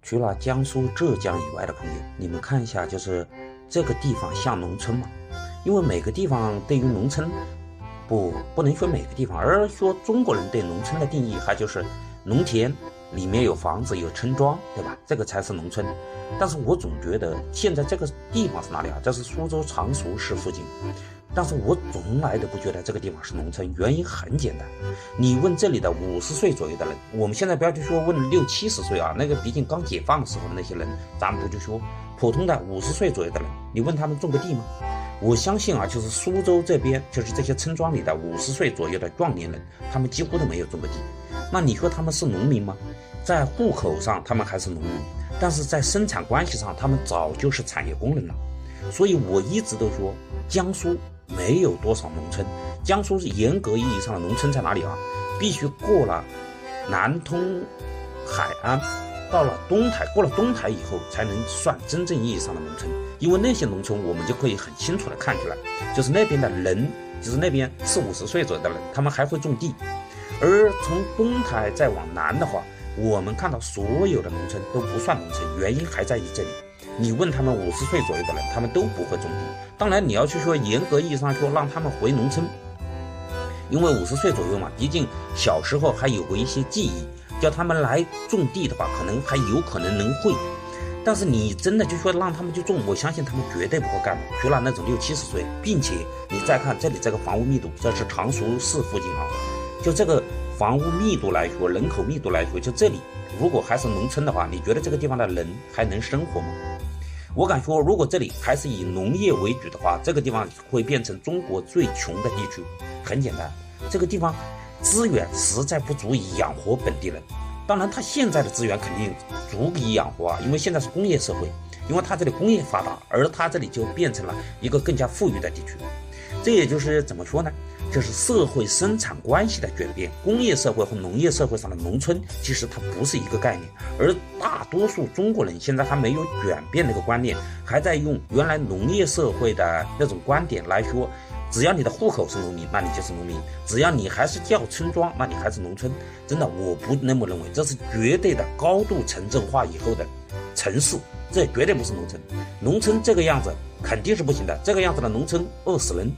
除了江苏、浙江以外的朋友，你们看一下，就是这个地方像农村吗？因为每个地方对于农村，不能说每个地方，而说中国人对农村的定义，还就是农田里面有房子、有村庄，对吧？这个才是农村。但是我总觉得现在这个地方是哪里啊？这是苏州常熟市附近。但是我从来都不觉得这个地方是农村，原因很简单。你问这里的50岁左右的人，我们现在不要去说问60、70岁啊，那个毕竟刚解放的时候的那些人，咱们不就说普通的50岁左右的人，你问他们种个地吗？我相信啊，就是苏州这边，就是这些村庄里的50岁左右的壮年人，他们几乎都没有种过地。那你说他们是农民吗？在户口上他们还是农民，但是在生产关系上，他们早就是产业工人了。所以我一直都说，江苏没有多少农村，江苏是严格意义上的农村在哪里啊？必须过了南通海岸，到了东台，过了东台以后，才能算真正意义上的农村。因为那些农村，我们就可以很清楚的看出来，就是那边的人，就是那边40、50岁左右的人，他们还会种地。而从东台再往南的话，我们看到所有的农村都不算农村，原因还在于这里。你问他们50岁左右的人，他们都不会种地。当然你要去说严格意义上说让他们回农村，因为50岁左右嘛，毕竟小时候还有过一些记忆，叫他们来种地的话，还有可能能会。但是你真的就说让他们去种，我相信他们绝对不会干的，除了那种60、70岁。并且你再看这里这个房屋密度，这是常熟市附近啊，就这个房屋密度来说，人口密度来说，就这里如果还是农村的话，你觉得这个地方的人还能生活吗？我敢说，如果这里还是以农业为主的话，这个地方会变成中国最穷的地区。很简单，这个地方资源实在不足以养活本地人。当然它现在的资源肯定足以养活啊，因为现在是工业社会，因为它这里工业发达，而它这里就变成了一个更加富裕的地区。这也就是怎么说呢，就是社会生产关系的转变。工业社会和农业社会上的农村其实它不是一个概念，而大多数中国人现在还没有转变那个观念，还在用原来农业社会的那种观点来说，只要你的户口是农民，那你就是农民；只要你还是叫村庄，那你还是农村。真的，我不那么认为，这是绝对的高度城镇化以后的城市，这绝对不是农村。农村这个样子肯定是不行的，这个样子的农村饿死人。